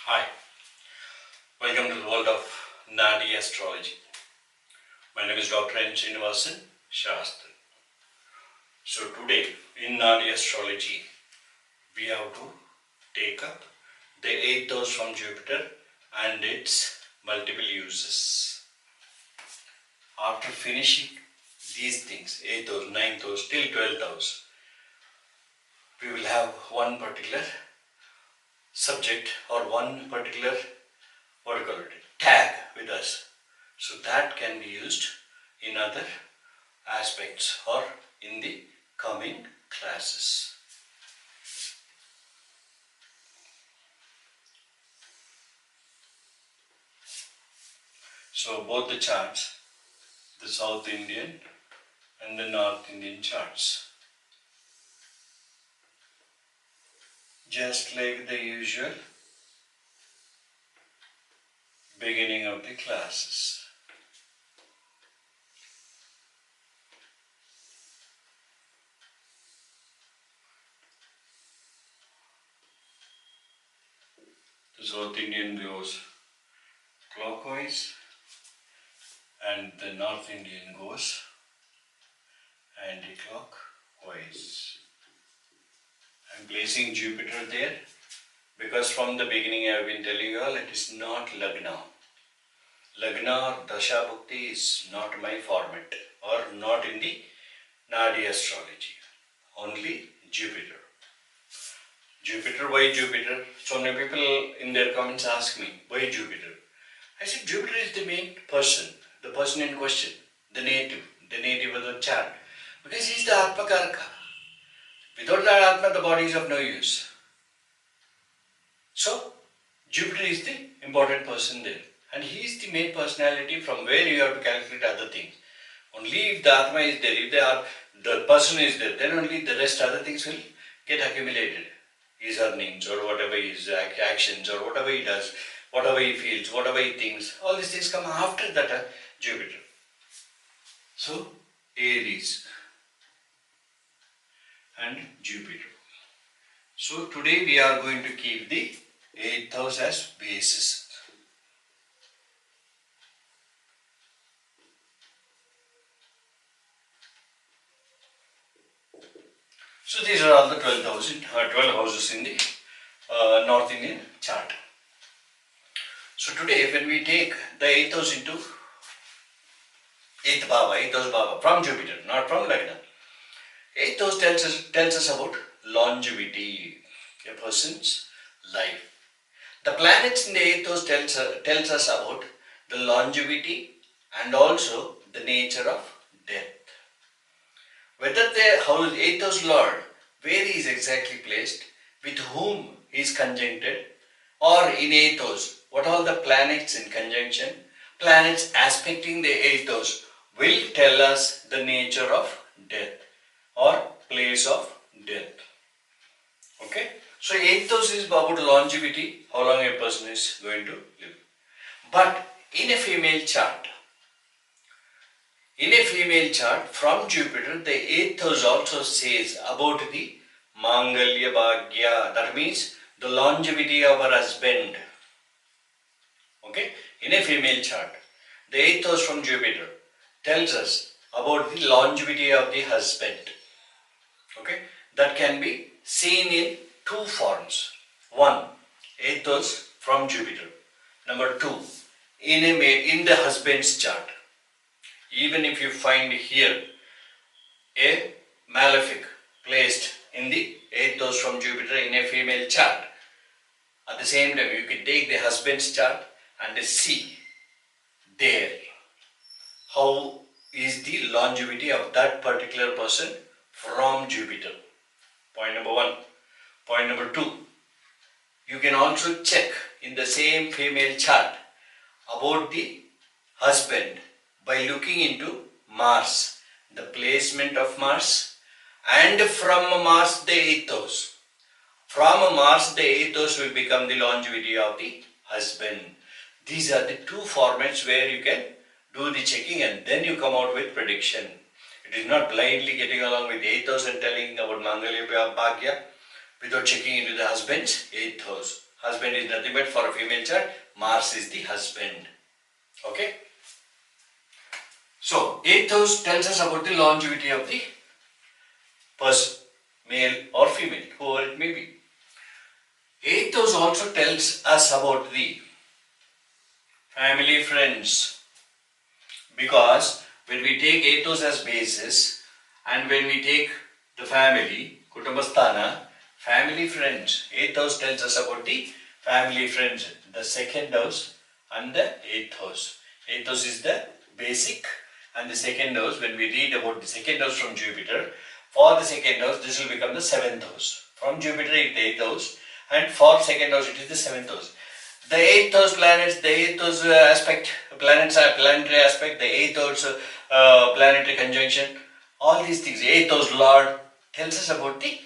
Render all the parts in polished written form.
Hi, welcome to the world of Naadi Astrology. My name is Dr. Naadi-srinivasan Shastri. So today in Naadi Astrology, we have to take up the 8th house from Jupiter and its multiple uses. After finishing these things, 8th house, 9th house till 12th house, we will have one particular subject or one particular tag with us. So that can be used in other aspects or in the coming classes. So both the charts, the South Indian and the North Indian charts, just like the usual beginning of the classes. The South Indian goes clockwise and the North Indian goes anti-clockwise. I am placing Jupiter there because from the beginning I have been telling you all it is not Lagna. Lagna or Dasha Bhukti is not my format or not in the Naadi Astrology. Only Jupiter. Jupiter, why Jupiter? So many people in their comments ask me, why Jupiter? I said Jupiter is the main person, the person in question, the native of the chart. Because he is the Atma Karaka. Without that Atma, the body is of no use. So, Jupiter is the important person there. And he is the main personality from where you have to calculate other things. Only if the Atma is there, if the person is there, then only the rest other things will get accumulated. His earnings or whatever his actions or whatever he does, whatever he feels, whatever he thinks, all these things come after that Jupiter. So, Aries and Jupiter. So, today we are going to keep the 8th house as basis. So these are all the 12 houses in the North Indian chart. So today when we take the 8th house into 8th bhava from Jupiter, not from Lagna. 8th house tells us about longevity, a person's life. The planets in the 8th house tells us about the longevity and also the nature of death. Whether the 8th house lord, where he is exactly placed, with whom he is conjuncted, or in 8th house, what all the planets in conjunction, planets aspecting the 8th house will tell us the nature of death or place of death. Okay? So 8th house is about longevity, how long a person is going to live. But in a female chart, from Jupiter, the 8th house also says about the Mangalya Bhagya, that means the longevity of her husband. Okay? In a female chart, the 8th house from Jupiter tells us about the longevity of the husband. Okay? That can be seen in two forms. One, 8th house from Jupiter. Number two, in the husband's chart. Even if you find here a malefic placed in the 8th house from Jupiter in a female chart, at the same time you can take the husband's chart and see there how is the longevity of that particular person from Jupiter. Point number one. Point number two, you can also check in the same female chart about the husband by looking into Mars, the placement of Mars, and from Mars the 8th house. From Mars the 8th house will become the longevity of the husband. These are the two formats where you can do the checking and then you come out with prediction. It is not blindly getting along with the 8th house and telling about Mangalya Bhagya without checking into the husband's 8th house. Husband is nothing but, for a female child, Mars is the husband. Okay. So 8th house tells us about the longevity of the person, male or female, whoever it may be. 8th house also tells us about the family, friends, because when we take 8th house as basis and when we take the family, Kutumbasthana, family, friends, 8th house tells us about the family, friends, the 2nd house and the 8th house. 8th house is the basic, and the 2nd house, when we read about the 2nd house from Jupiter, for the 2nd house this will become the 7th house. From Jupiter it is 8th house, and for 2nd house it is the 7th house. The 8th house planets, the 8th house aspect, planets are planetary aspect, the 8th house planetary conjunction, all these things, 8th house lord tells us about the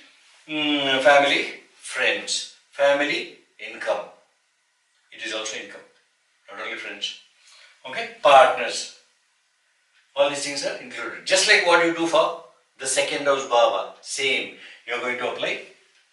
family, friends, family, income. It is also income, not only friends. Okay, partners. All these things are included. Just like what you do for the 2nd house Bhava, same. You are going to apply,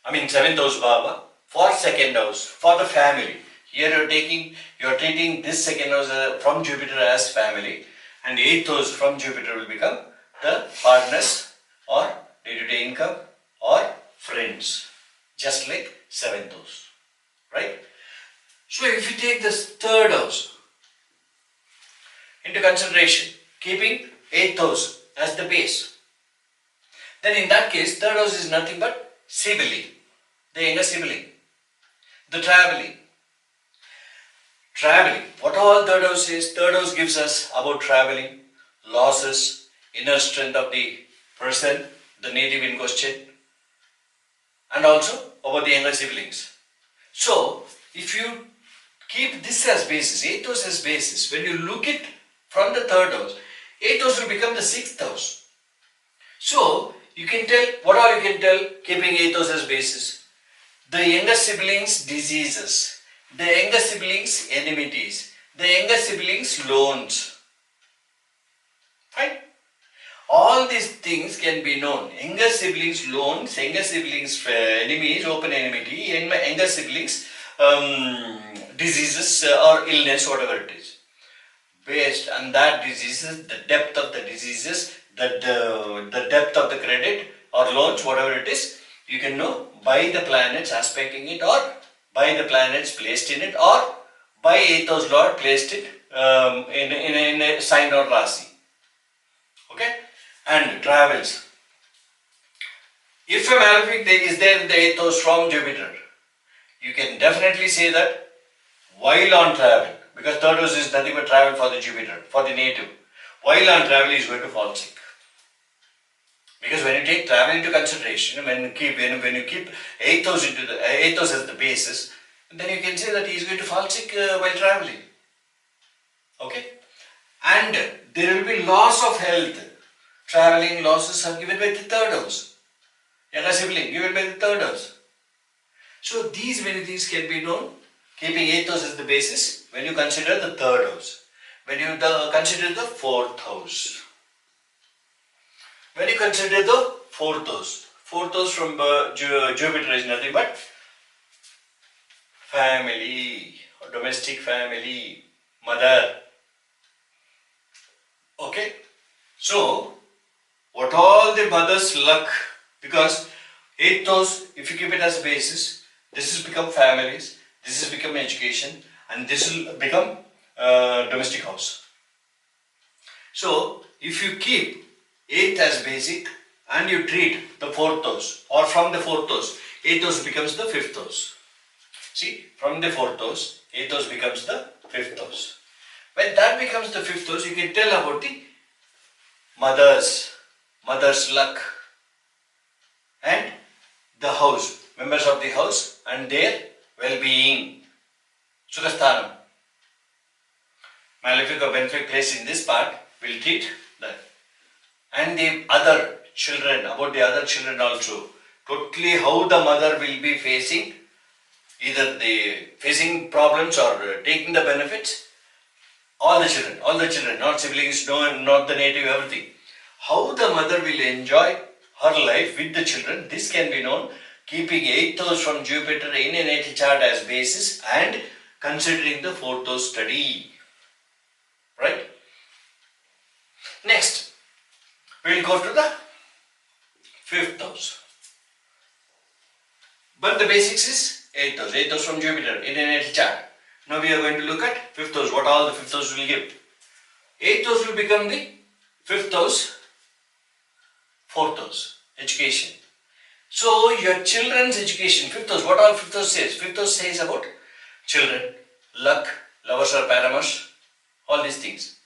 7th house Bhava for 2nd house, for the family. Here you are treating this 2nd house from Jupiter as family, and 8th house from Jupiter will become the partners or day-to-day income or friends, just like 7th house, right? So if you take this 3rd house into consideration, keeping 8th house as the base, then in that case 3rd house is nothing but sibling, the younger sibling, the traveling. Traveling, what all 3rd house is? 3rd house gives us about traveling, losses, inner strength of the person, the native in question, and also about the younger siblings. So if you keep this as basis, 8th house as basis, when you look it from the 3rd house, 8th house will become the 6th house. So you can tell, what all you can tell keeping 8th house as basis? The younger siblings diseases, the younger siblings enmities, the younger siblings loans. Fine. All these things can be known. Younger siblings loans, younger siblings enemies, open enmity, younger siblings diseases or illness, whatever it is. Based on that diseases, the depth of the diseases, the depth of the credit or loans, whatever it is, you can know by the planets aspecting it, or by the planets placed in it, or by 8th house lord placed it in a sign or rasi. Okay? And travels. If a malefic is there in the 8th house from Jupiter, you can definitely say that while on travel, because 3rd house is nothing but travel for the Jupiter, for the native, while on travel he is going to fall sick. Because when you take travel into consideration, when you keep 8th house into the 8th house as the basis, then you can say that he is going to fall sick while traveling. Okay? And there will be loss of health. Traveling losses are given by the 3rd house. Younger sibling given by the 3rd house. So these many things can be known keeping 8th house as the basis when you consider the 3rd house. When you consider the 4th house. When you consider the 4th house. 4th house from Jupiter is nothing but family, or domestic family, mother. Okay? So, what all the mother's luck, because 8th house, if you keep it as a basis, this has become families, this has become education, and this will become domestic house. So, if you keep 8th as basic and you treat the 4th house, or from the 4th house, 8th house becomes the 5th house. See, from the 4th house, 8th house becomes the 5th house. When that becomes the 5th house, you can tell about the mother's luck, and the house, members of the house and their well-being. Sukhasthanam. Malefic or benefic place in this part will treat that. And the other children, about the other children also, totally how the mother will be facing, either facing problems or taking the benefits. All the children, not siblings, not the native, everything. How the mother will enjoy her life with the children, this can be known keeping 8th house from Jupiter in a natal chart as basis and considering the 4th house study. Right? Next, we will go to the 5th house. But the basics is 8th house. 8th house from Jupiter in a natal chart. Now we are going to look at 5th house. What all the 5th house will give. 8th house will become the 5th house, 4th house, education. So your children's education, 5th house, what all 5th house says? 5th house says about children, luck, lovers or paramours, all these things.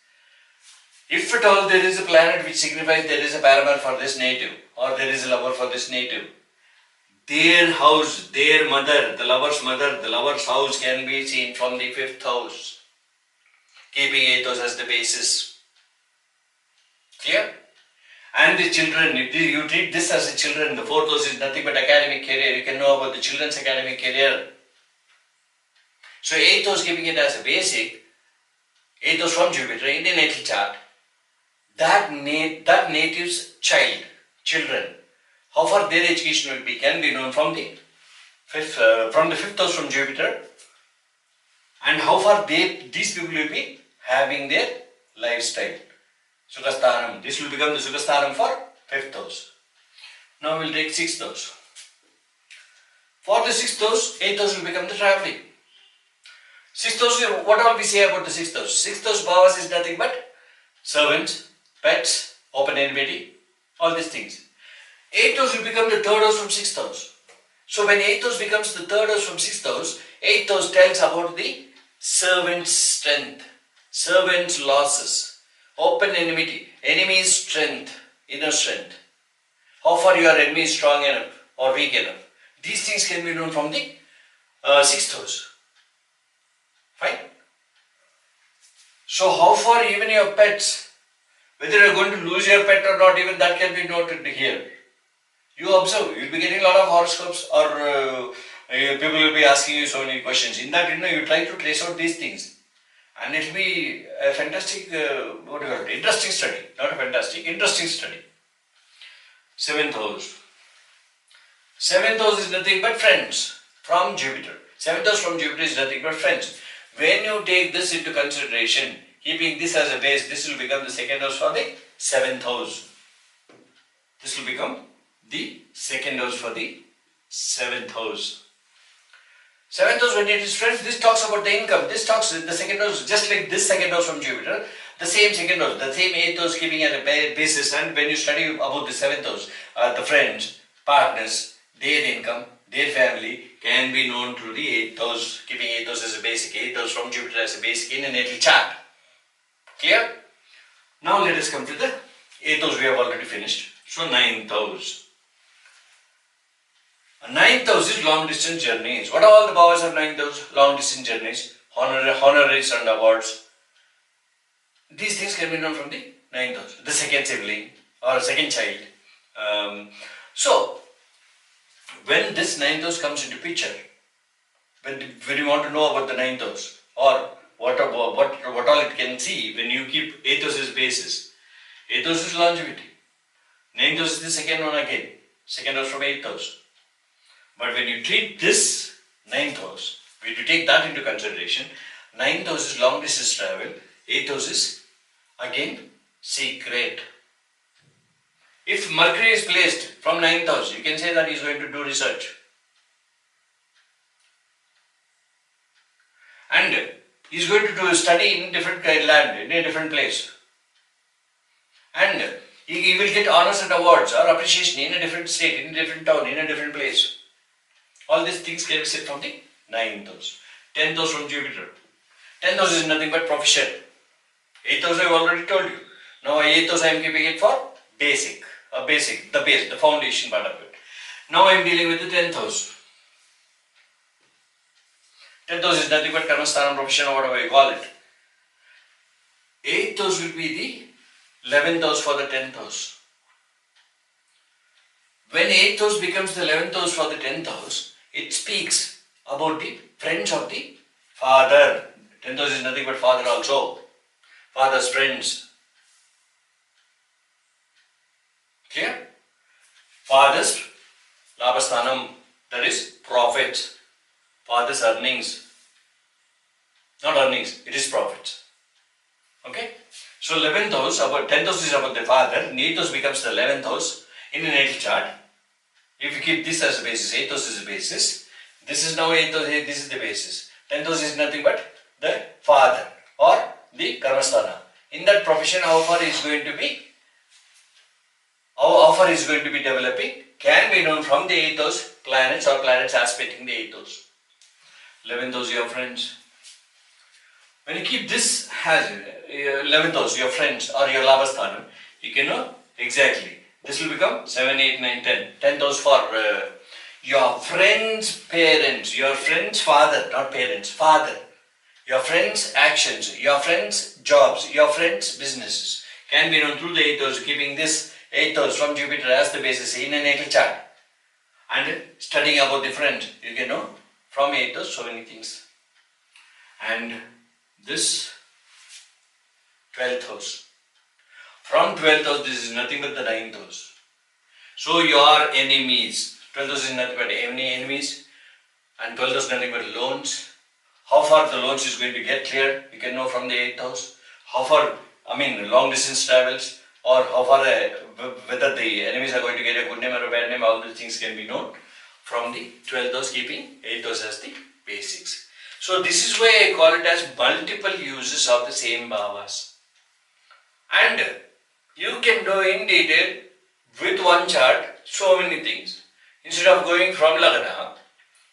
If at all there is a planet which signifies there is a paramour for this native or there is a lover for this native, their house, their mother, the lover's house can be seen from the 5th house, keeping 8th house as the basis. Clear? And the children, if you treat this as a children, the 4th house is nothing but academic career. You can know about the children's academic career. So 8th house keeping it as a basic, 8th house from Jupiter in the natal chart, that native's children, how far their education will be can be known from the 5th house from Jupiter, and how far these people will be having their lifestyle. Sukhasthanam. This will become the Sukhasthanam for 5th house. Now we will take 6th house. For the 6th house, 8th house will become the travelling. 6th house, what all we say about the 6th house? 6th house bhavas is nothing but servants, pets, open enmity, all these things. 8th house will become the 3rd house from 6th house. So when 8th house becomes the 3rd house from 6th house, 8th house tells about the servant's strength, servant's losses, open enmity, enemy's strength, inner strength. How far your enemy is strong enough or weak enough. These things can be known from the 6th house. Fine? So how far even your pets, whether you are going to lose your pet or not, even that can be noted here. You observe, you will be getting a lot of horoscopes or people will be asking you so many questions. In that, you try to trace out these things. And it will be a fantastic, interesting study. Not a fantastic, interesting study. 7th house. 7th house is nothing but friends from Jupiter. 7th house from Jupiter is nothing but friends. When you take this into consideration, keeping this as a base, this will become the 2nd house for the 7th house. This will become the 2nd house for the 7th house. 7th house, when it is friends, this talks about the income. This talks the 2nd house, just like this 2nd house from Jupiter, the same 2nd house, the same 8th house keeping as a basis. And when you study about the 7th house, the friends, partners, their income, their family can be known through the 8th house, keeping 8th house as a basic, 8th house from Jupiter as a basic in a natal chart. Clear? Now let us come to the 8th house. We have already finished. So 9th house. 9th house is long distance journeys. What are all the powers of 9th house? Long distance journeys, honoraries and awards. These things can be known from the 9th house, the second sibling or second child. So, when this 9th house comes into picture, when you want to know about the 9th house or what all it can see when you keep 8th house as basis. 8th house is longevity. 9th house is the second one again. 2nd house from 8th house. But when you treat this 9th house, when you take that into consideration, 9th house is long distance travel, 8th house is again secret. If Mercury is placed from 9th house, you can say that he is going to do research. And he is going to do a study in different land, in a different place. And he will get honors and awards or appreciation in a different state, in a different town, in a different place. All these things can be said from the 9th house. 10th house from Jupiter. 10th house is nothing but profession. 8th house I have already told you. Now 8th house I am keeping it for basic, the base, the foundation part of it. Now I am dealing with the 10th house. 10th house is nothing but karmasthanam, profession or whatever you call it. 8th house will be the 11th house for the 10th house. When 8th house becomes the 11th house for the 10th house, it speaks about the friends of the father. 10th house is nothing but father also. Father's friends. Clear? Father's labhasthanam, That is profits. Father's earnings. Not earnings, it is profits. Okay? So 11th house, about 10th house is about the father, and 8th house becomes the 11th house in a natal chart. If you keep this as a basis, 8th house is a basis. This is now 8th house, this is the basis. 10th house is nothing but the father or the karmasthana. In that profession, how far is going to be developing can be known from the 8th house planets or planets aspecting the 8th house. 11th house, your friends. When you keep this as 11th house, your friends or your labhasthanam, you can know exactly. This will become 7, 8, 9, 10. 10th house for your friend's parents, your friend's father, not parents, father. Your friend's actions, your friend's jobs, your friend's businesses can be known through the 8th house, keeping this 8th house from Jupiter as the basis in a natal chart. And studying about the friend, you can know from 8th house so many things. And this 12th house. From 12th house, this is nothing but the 9th house. So your enemies, 12th house is nothing but any enemies, and 12th house is nothing but loans. How far the loans is going to get cleared, you can know from the 8th house. How far, long distance travels, or how far whether the enemies are going to get a good name or a bad name, all these things can be known from the 12th house, keeping 8th house as the basics. So this is why I call it as multiple uses of the same bhavas. And you can do in detail with one chart so many things. Instead of going from Lagna,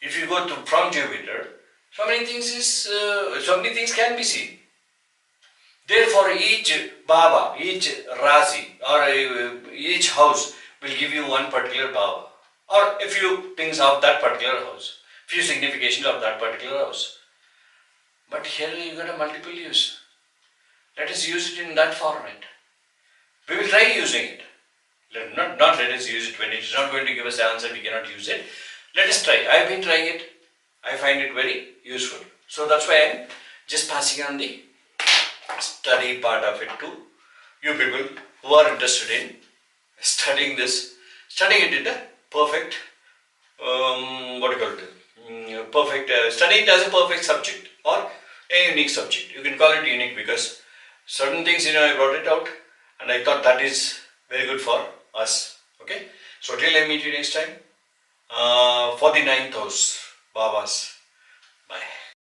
if you go from Jupiter, so many things can be seen. Therefore, each bhava, each rasi or each house will give you one particular bhava or a few things of that particular house, few significations of that particular house. But here you got a multiple use. Let us use it in that format. We will try using it. Not let us use it. When it is not going to give us the answer, we cannot use it. Let us try. I have been trying it. I find it very useful. So that's why I am just passing on the study part of it to you people who are interested in studying this. Studying it in a perfect, studying it as a perfect subject or a unique subject. You can call it unique because certain things, I brought it out and I thought that is very good for us. Okay. So till I meet you next time for the 9th house, Bhavas.